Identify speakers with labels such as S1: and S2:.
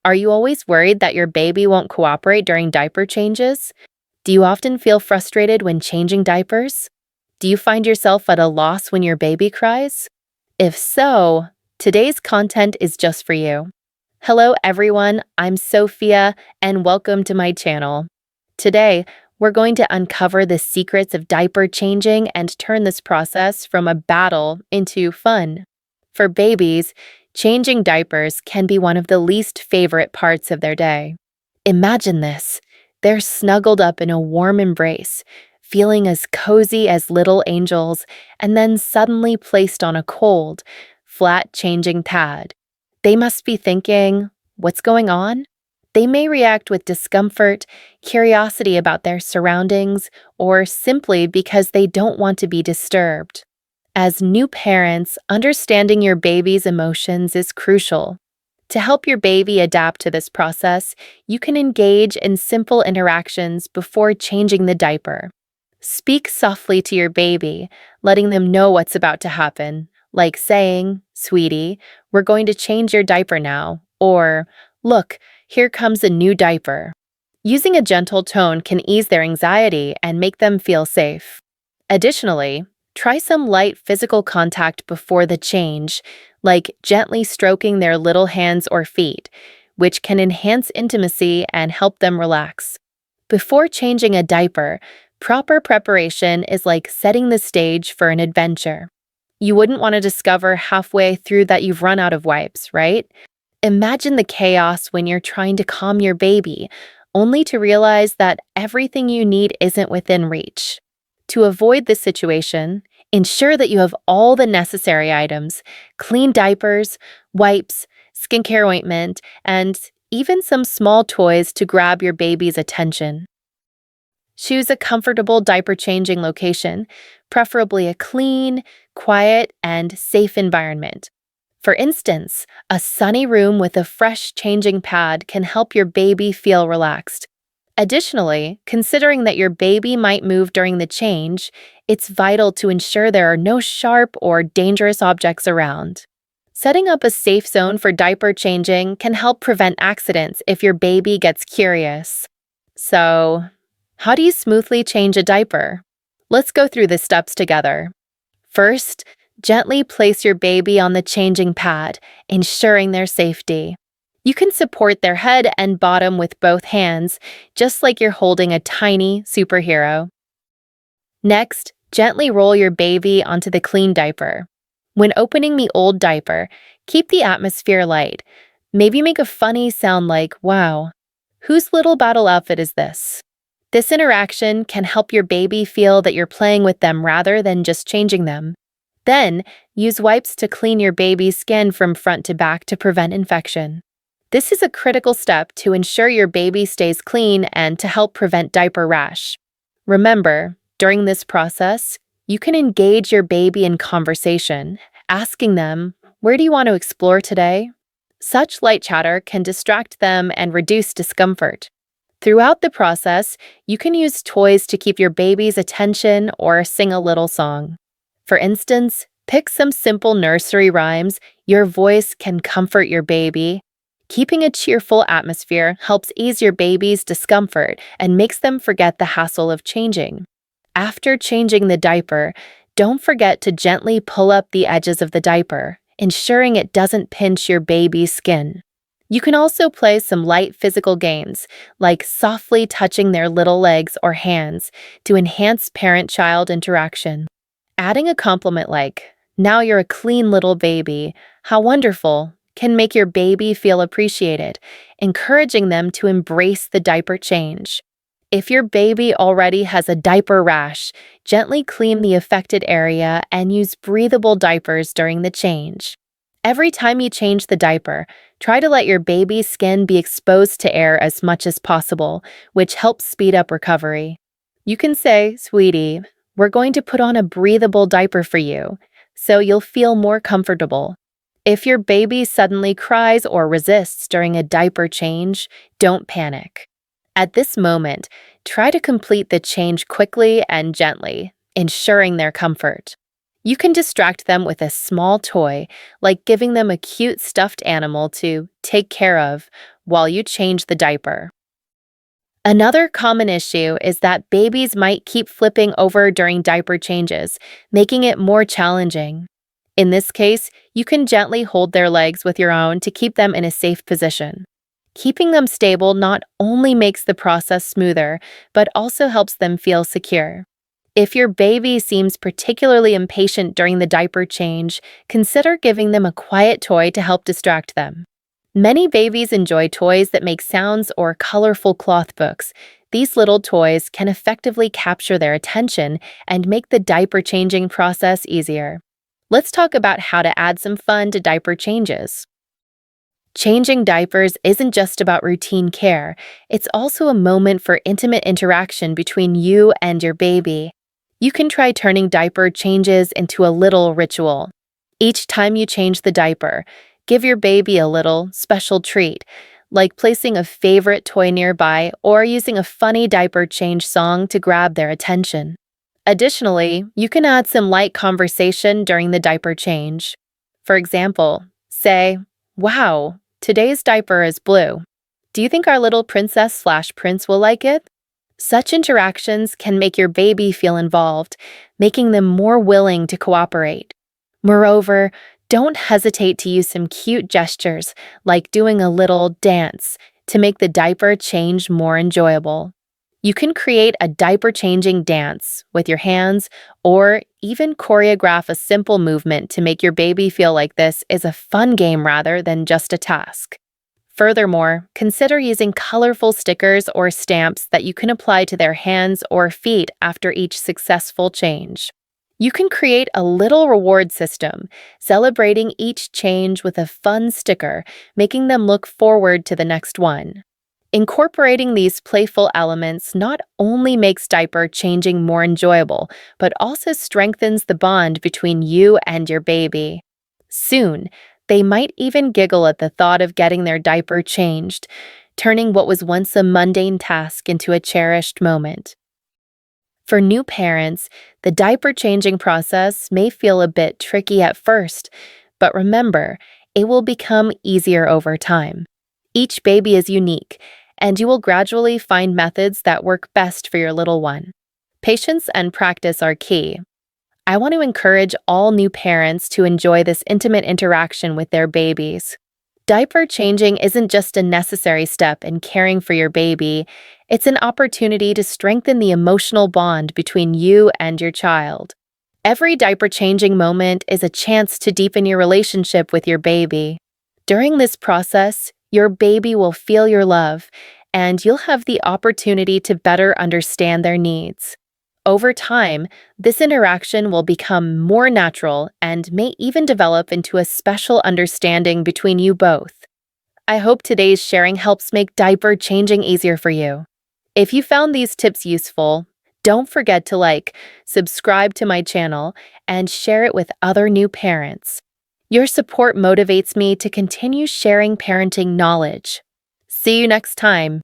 S1: Are you always worried that your baby won't cooperate during diaper changes? Do you often feel frustrated when changing diapers? Do you find yourself at a loss when your baby cries? If so, today's content is just for you. Hello everyone, I'm Sophia and welcome to my channel. Today, we're going to uncover the secrets of diaper changing and turn this process from a battle into fun. For babies, changing diapers can be one of the least favorite parts of their day. Imagine this. They're snuggled up in a warm embrace, feeling as cozy as little angels, and then suddenly placed on a cold, flat changing pad. They must be thinking, what's going on? They may react with discomfort, curiosity about their surroundings, or simply because they don't want to be disturbed. As new parents, understanding your baby's emotions is crucial. To help your baby adapt to this process, you can engage in simple interactions before changing the diaper. Speak softly to your baby, letting them know what's about to happen, like saying, "Sweetie, we're going to change your diaper now," or, "Look, here comes a new diaper." Using a gentle tone can ease their anxiety and make them feel safe. Additionally, try some light physical contact before the change, like gently stroking their little hands or feet, which can enhance intimacy and help them relax. Before changing a diaper, proper preparation is like setting the stage for an adventure. You wouldn't want to discover halfway through that you've run out of wipes, right? Imagine the chaos when you're trying to calm your baby, only to realize that everything you need isn't within reach. To avoid this situation, ensure that you have all the necessary items: clean diapers, wipes, skincare ointment, and even some small toys to grab your baby's attention. Choose a comfortable diaper changing location, preferably a clean, quiet, and safe environment. For instance, a sunny room with a fresh changing pad can help your baby feel relaxed. Additionally, considering that your baby might move during the change, it's vital to ensure there are no sharp or dangerous objects around. Setting up a safe zone for diaper changing can help prevent accidents if your baby gets curious. So, how do you smoothly change a diaper? Let's go through the steps together. First, gently place your baby on the changing pad, ensuring their safety. You can support their head and bottom with both hands, just like you're holding a tiny superhero. Next, gently roll your baby onto the clean diaper. When opening the old diaper, keep the atmosphere light. Maybe make a funny sound like, "Wow, whose little battle outfit is this?" This interaction can help your baby feel that you're playing with them rather than just changing them. Then, use wipes to clean your baby's skin from front to back to prevent infection. This is a critical step to ensure your baby stays clean and to help prevent diaper rash. Remember, during this process, you can engage your baby in conversation, asking them, "Where do you want to explore today?" Such light chatter can distract them and reduce discomfort. Throughout the process, you can use toys to keep your baby's attention or sing a little song. For instance, pick some simple nursery rhymes. Your voice can comfort your baby. Keeping a cheerful atmosphere helps ease your baby's discomfort and makes them forget the hassle of changing. After changing the diaper, don't forget to gently pull up the edges of the diaper, ensuring it doesn't pinch your baby's skin. You can also play some light physical games, like softly touching their little legs or hands, to enhance parent-child interaction. Adding a compliment like, "Now you're a clean little baby, how wonderful," can make your baby feel appreciated, encouraging them to embrace the diaper change. If your baby already has a diaper rash, gently clean the affected area and use breathable diapers during the change. Every time you change the diaper, try to let your baby's skin be exposed to air as much as possible, which helps speed up recovery. You can say, "Sweetie, we're going to put on a breathable diaper for you, so you'll feel more comfortable." If your baby suddenly cries or resists during a diaper change, don't panic. At this moment, try to complete the change quickly and gently, ensuring their comfort. You can distract them with a small toy, like giving them a cute stuffed animal to take care of while you change the diaper. Another common issue is that babies might keep flipping over during diaper changes, making it more challenging. In this case, you can gently hold their legs with your own to keep them in a safe position. Keeping them stable not only makes the process smoother, but also helps them feel secure. If your baby seems particularly impatient during the diaper change, consider giving them a quiet toy to help distract them. Many babies enjoy toys that make sounds or colorful cloth books. These little toys can effectively capture their attention and make the diaper changing process easier. Let's talk about how to add some fun to diaper changes. Changing diapers isn't just about routine care, it's also a moment for intimate interaction between you and your baby. You can try turning diaper changes into a little ritual. Each time you change the diaper, give your baby a little special treat, like placing a favorite toy nearby or using a funny diaper change song to grab their attention. Additionally, you can add some light conversation during the diaper change. For example, say, "Wow, today's diaper is blue. Do you think our little princess/prince will like it?" Such interactions can make your baby feel involved, making them more willing to cooperate. Moreover, don't hesitate to use some cute gestures, like doing a little dance, to make the diaper change more enjoyable. You can create a diaper-changing dance with your hands or even choreograph a simple movement to make your baby feel like this is a fun game rather than just a task. Furthermore, consider using colorful stickers or stamps that you can apply to their hands or feet after each successful change. You can create a little reward system, celebrating each change with a fun sticker, making them look forward to the next one. Incorporating these playful elements not only makes diaper changing more enjoyable, but also strengthens the bond between you and your baby. Soon, they might even giggle at the thought of getting their diaper changed, turning what was once a mundane task into a cherished moment. For new parents, the diaper changing process may feel a bit tricky at first, but remember, it will become easier over time. Each baby is unique, and you will gradually find methods that work best for your little one. Patience and practice are key. I want to encourage all new parents to enjoy this intimate interaction with their babies. Diaper changing isn't just a necessary step in caring for your baby, it's an opportunity to strengthen the emotional bond between you and your child. Every diaper changing moment is a chance to deepen your relationship with your baby. During this process, your baby will feel your love, and you'll have the opportunity to better understand their needs. Over time, this interaction will become more natural and may even develop into a special understanding between you both. I hope today's sharing helps make diaper changing easier for you. If you found these tips useful, don't forget to subscribe to my channel, and share it with other new parents. Your support motivates me to continue sharing parenting knowledge. See you next time.